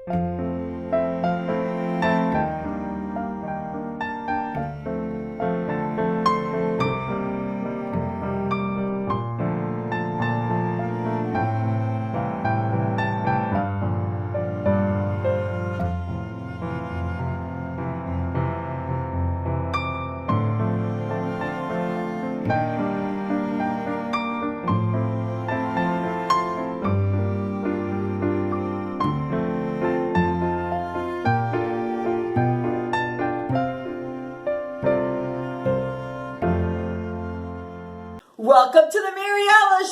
Welcome to the Merri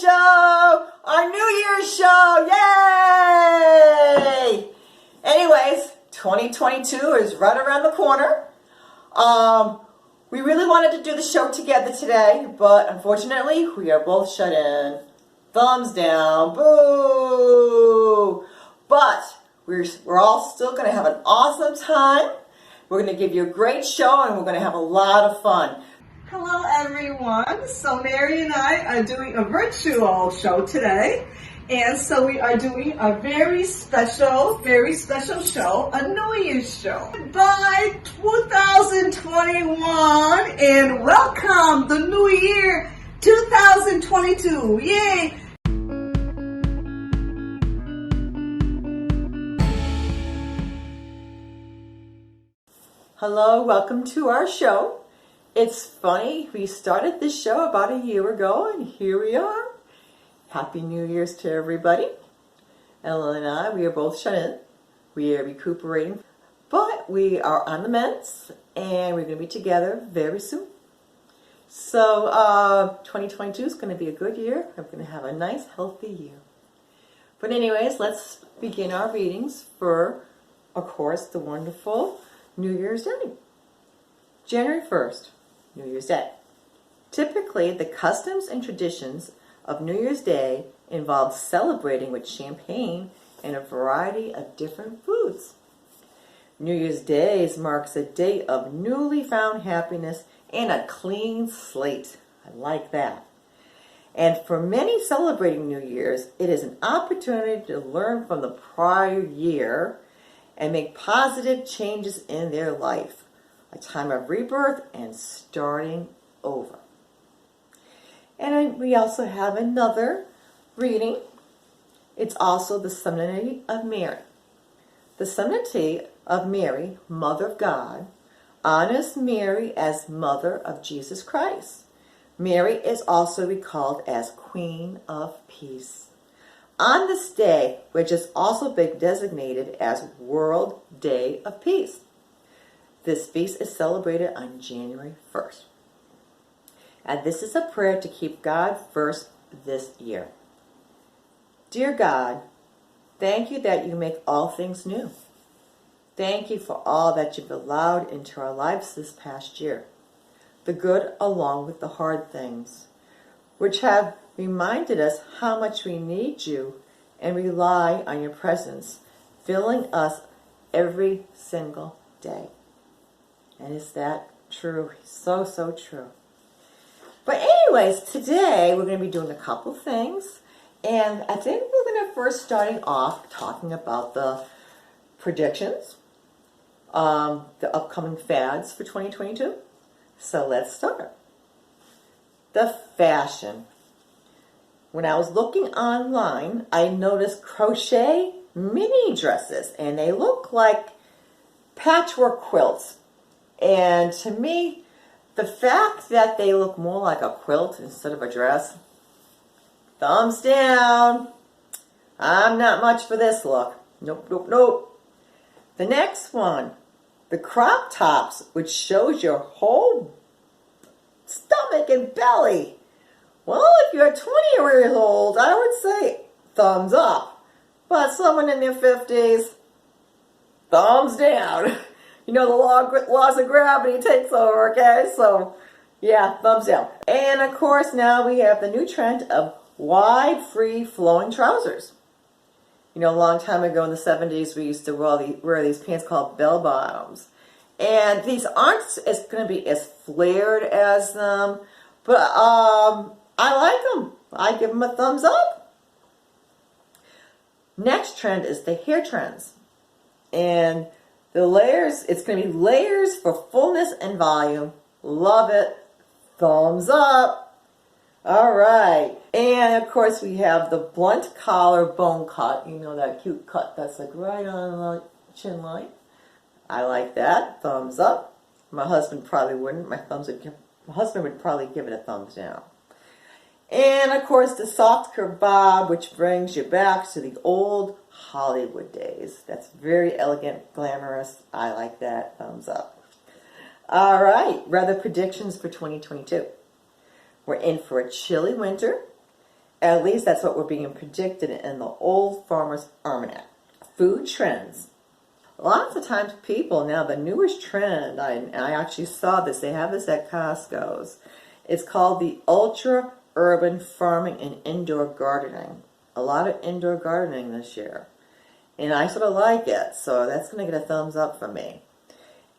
Show, our New Year's show, yay! Anyways, 2022 is right around the corner. We really wanted to do the show together today, but unfortunately, we are both shut in. Thumbs down, boo! But we're all still going to have an awesome time. We're going to give you a great show, and we're going to have a lot of fun. Hello everyone. So Merri and I are doing a virtual show today. And so we are doing a very special show, a New Year's show. Goodbye 2021 and welcome the new year 2022. Yay! Hello, welcome to our show. It's funny, we started this show about a year ago, and here we are. Happy New Year's to everybody. Ella and I, we are both shut in. We are recuperating, but we are on the mends, and we're going to be together very soon. So 2022 is going to be a good year. I'm going to have a nice, healthy year. But anyways, let's begin our readings for, of course, the wonderful New Year's Day. January 1st. New Year's Day. Typically, the customs and traditions of New Year's Day involve celebrating with champagne and a variety of different foods. New Year's Day marks a day of newly found happiness and a clean slate. I like that. And for many celebrating New Year's, it is an opportunity to learn from the prior year and make positive changes in their life. A time of rebirth and starting over. And we also have another reading. It's also the Solemnity of Merri. The Solemnity of Merri, Mother of God, honors Merri as Mother of Jesus Christ. Merri is also recalled as Queen of Peace. On this day, which has also been designated as World Day of Peace. This feast is celebrated on January 1st. And this is a prayer to keep God first this year. Dear God, thank you that you make all things new. Thank you for all that you've allowed into our lives this past year. The good along with the hard things, which have reminded us how much we need you and rely on your presence, filling us every single day. And is that true? So, so true. But anyways, today we're going to be doing a couple things. And I think we're going to first starting off talking about the predictions, the upcoming fads for 2022. So let's start. The fashion. When I was looking online, I noticed crochet mini dresses. And they look like patchwork quilts. And to me, the fact that they look more like a quilt instead of a dress, thumbs down. I'm not much for this look. Nope, nope, nope. The next one, the crop tops, which shows your whole stomach and belly. Well, if you're 20 years old, I would say thumbs up. But someone in their 50s, thumbs down. You know, the laws of gravity takes over, okay? So, yeah, thumbs down. And, of course, now we have the new trend of wide, free, flowing trousers. You know, a long time ago in the 70s, we used to wear these pants called bell bottoms. And these aren't going to be as flared as them, but I like them. I give them a thumbs up. Next trend is the hair trends. And the layers, it's going to be layers for fullness and volume. Love it. Thumbs up. All right. And of course we have the blunt collar bone cut. You know, that cute cut that's like right on the chin line. I like that. Thumbs up. My husband probably wouldn't. My husband would probably give it a thumbs down. And of course the soft curve bob, which brings you back to the old Hollywood days. That's very elegant, glamorous. I like that. Thumbs up. All right, weather predictions for 2022. We're in for a chilly winter. At least that's what we're being predicted in the Old Farmer's Almanac. Food trends. Lots of times people, now the newest trend, I actually saw this, they have this at Costco's. It's called the Ultra Urban Farming and Indoor Gardening. A lot of indoor gardening this year. And I sort of like it, so that's going to get a thumbs up from me.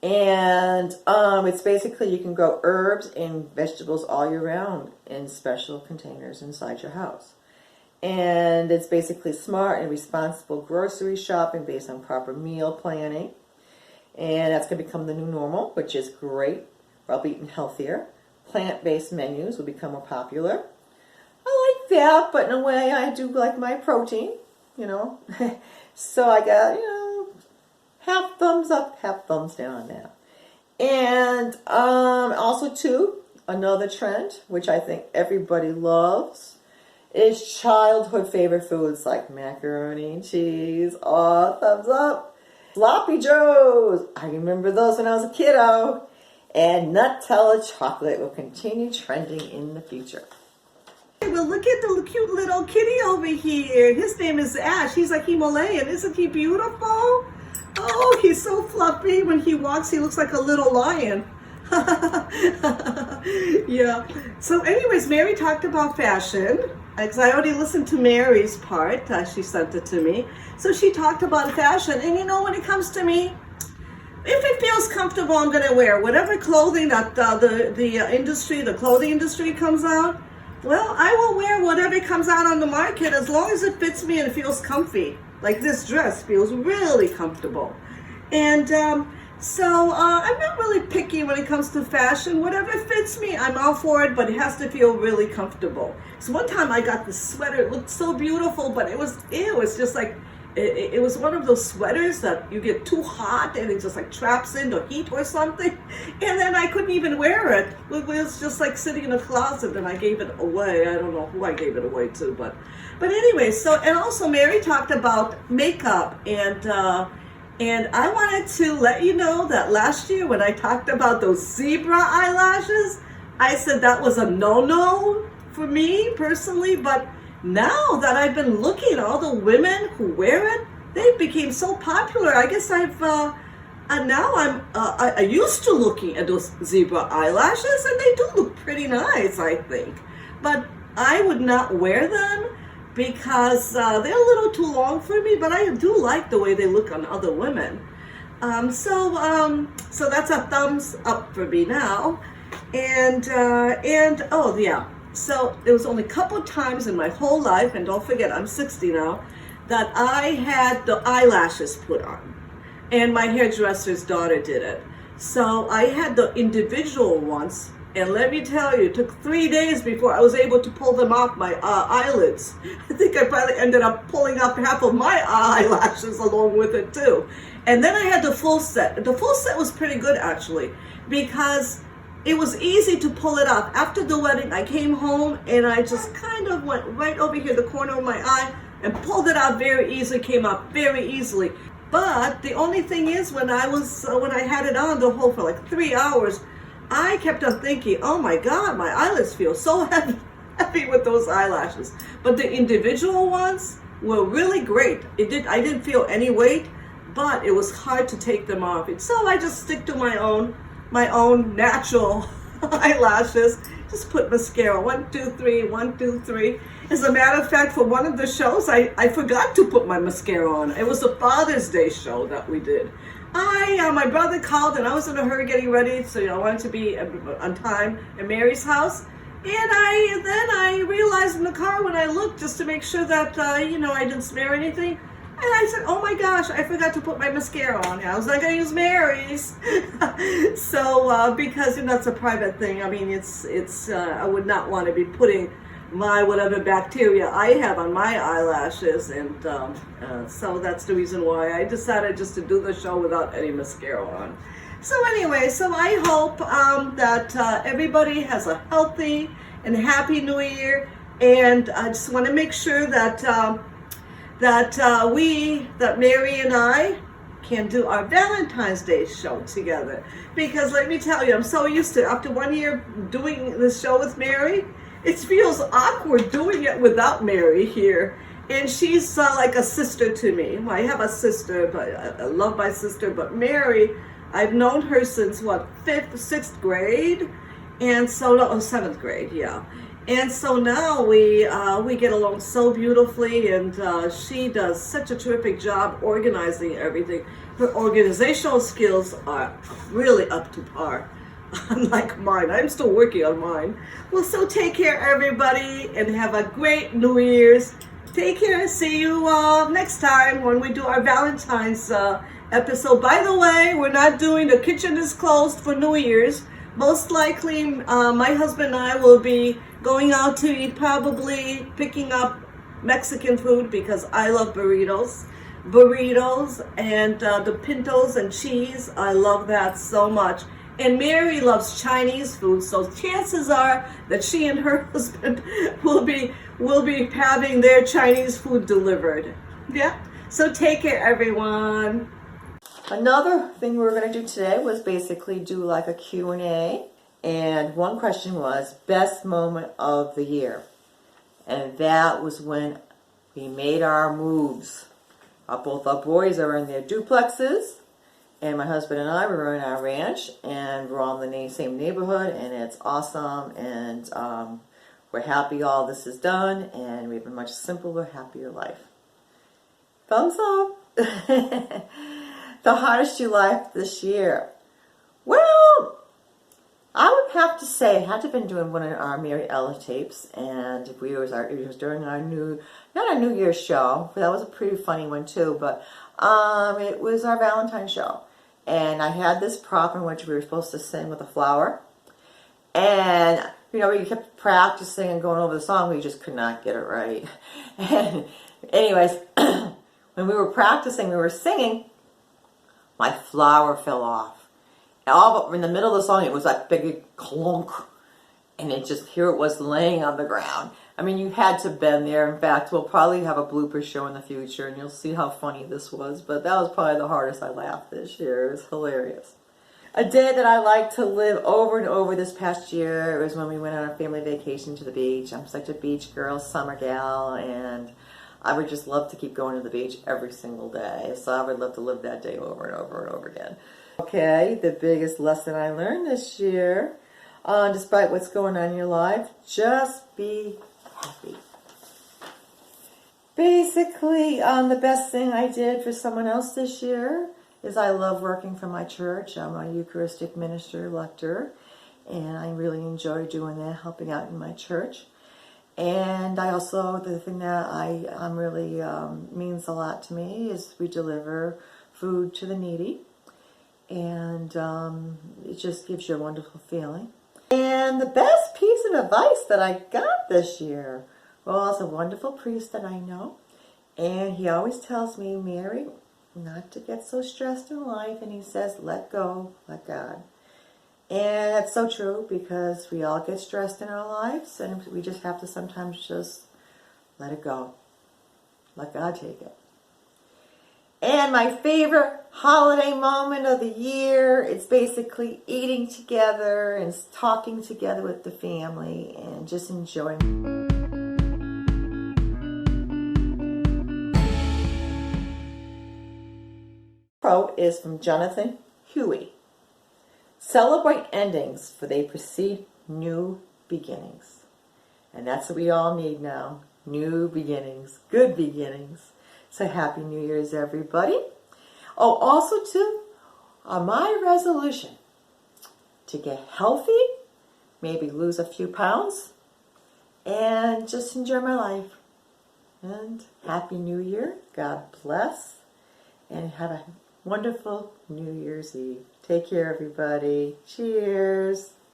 And it's basically you can grow herbs and vegetables all year round in special containers inside your house. And it's basically smart and responsible grocery shopping based on proper meal planning. And that's going to become the new normal, which is great. We'll be eating healthier. Plant-based menus will become more popular. I like that, but in a way I do like my protein, you know. So I got, you know, half thumbs up, half thumbs down on that. And also, too, another trend, which I think everybody loves, is childhood favorite foods like macaroni and cheese. Oh, thumbs up. Sloppy Joes. I remember those when I was a kiddo. And Nutella chocolate will continue trending in the future. Well, look at the cute little kitty over here. His name is Ash. He's like Himalayan. Isn't he beautiful? Oh, he's so fluffy. When he walks, he looks like a little lion. Yeah. So anyways, Merri talked about fashion. Because I already listened to Merri's part. She sent it to me. So she talked about fashion. And you know, when it comes to me, if it feels comfortable, I'm going to wear whatever clothing that the clothing industry comes out. Well, I will wear whatever comes out on the market as long as it fits me and it feels comfy. Like this dress feels really comfortable. And so I'm not really picky when it comes to fashion. Whatever fits me, I'm all for it, but it has to feel really comfortable. So one time I got this sweater. It looked so beautiful, but it was just like, it was one of those sweaters that you get too hot and it just like traps into heat or something. And then I couldn't even wear it. It was just like sitting in a closet and I gave it away. I don't know who I gave it away to, but anyway, so, and also Merri talked about makeup and I wanted to let you know that last year when I talked about those zebra eyelashes, I said that was a no-no for me personally, but now that I've been looking at all the women who wear it, they became so popular. I guess I used to looking at those zebra eyelashes and they do look pretty nice, I think. But I would not wear them because they're a little too long for me, but I do like the way they look on other women. So that's a thumbs up for me now. And oh yeah. So there was only a couple times in my whole life, and don't forget I'm 60 now, that I had the eyelashes put on. And my hairdresser's daughter did it. So I had the individual ones, and let me tell you, it took 3 days before I was able to pull them off my eyelids. I think I probably ended up pulling up half of my eyelashes along with it too. And then I had the full set. The full set was pretty good actually, because it was easy to pull it off. After the wedding, I came home and I just kind of went right over here, the corner of my eye, and pulled it out very easily, came out very easily. But the only thing is, when I had it on the whole for like 3 hours, I kept on thinking, oh my God, my eyelids feel so heavy with those eyelashes. But the individual ones were really great. I didn't feel any weight, but it was hard to take them off. And so I just stick to my own natural eyelashes. Just put mascara, 1, 2, 3, 1, 2, 3. As a matter of fact, for one of the shows, I forgot to put my mascara on. It was a Father's Day show that we did. My brother called and I was in a hurry getting ready, so I wanted to be on time at Merri's house. And then I realized in the car when I looked just to make sure that I didn't smear anything, And I said, oh my gosh, I forgot to put my mascara on. I was not going to use Merri's. So, because, it's a private thing. I mean, I would not want to be putting my whatever bacteria I have on my eyelashes. And so that's the reason why I decided just to do the show without any mascara on. So anyway, so I hope that everybody has a healthy and happy New Year. And I just want to make sure that Merri and I can do our Valentine's Day show together. Because let me tell you, I'm so used to, after 1 year doing this show with Merri, it feels awkward doing it without Merri here. And she's like a sister to me. Well, I have a sister, but I love my sister. But Merri, I've known her since, sixth grade? And so, no, 7th grade, yeah. And so now we get along so beautifully, and she does such a terrific job organizing everything. Her organizational skills are really up to par, unlike mine. I'm still working on mine. Well, so take care, everybody, and have a great New Year's. Take care. See you next time when we do our Valentine's episode. By the way, we're not doing The Kitchen is Closed for New Year's. Most likely, my husband and I will be going out to eat, probably picking up Mexican food because I love burritos and the pintos and cheese. I love that so much. And Merri loves Chinese food, so chances are that she and her husband will be having their Chinese food delivered. Yeah. So take care, everyone. Another thing we were going to do today was basically do like a Q&A. And one question was best moment of the year. And that was when we made our moves. Both our boys are in their duplexes. And my husband and I were in our ranch. And we're all in the same neighborhood. And it's awesome. And we're happy all this is done. And we have a much simpler, happier life. Thumbs up. The hardest July this year. Well, I would have to say it had to have been doing one of our Merri Ella tapes, and it was during our not our New Year's show, but that was a pretty funny one too. But it was our Valentine's show, and I had this prop in which we were supposed to sing with a flower, and we kept practicing and going over the song. We just could not get it right. And anyways, when we were practicing, we were singing. My flower fell off. All but in the middle of the song, it was like big clunk. And here it was laying on the ground. I mean, you had to been there. In fact, we'll probably have a blooper show in the future, and you'll see how funny this was. But that was probably the hardest I laughed this year. It was hilarious. A day that I like to live over and over this past year was when we went on a family vacation to the beach. I'm such a beach girl, summer gal, and I would just love to keep going to the beach every single day. So I would love to live that day over and over and over again. Okay, the biggest lesson I learned this year, despite what's going on in your life, just be happy. Basically, the best thing I did for someone else this year is I love working for my church. I'm a Eucharistic minister, lector, and I really enjoy doing that, helping out in my church. And I also, the thing that I'm really means a lot to me is we deliver food to the needy. And it just gives you a wonderful feeling. And the best piece of advice that I got this year, well, it's a wonderful priest that I know. And he always tells me, Merri, not to get so stressed in life. And he says, let go, let God. And that's so true because we all get stressed in our lives and we just have to sometimes just let it go. Let God take it. And my favorite holiday moment of the year is basically eating together and talking together with the family and just enjoying. Quote is from Jonathan Huey. Celebrate endings, for they precede new beginnings. And that's what we all need now. New beginnings. Good beginnings. So happy New Year's, everybody. Oh, also, too, my resolution to get healthy, maybe lose a few pounds, and just enjoy my life. And Happy New Year. God bless. And have a wonderful New Year's Eve. Take care, everybody. Cheers.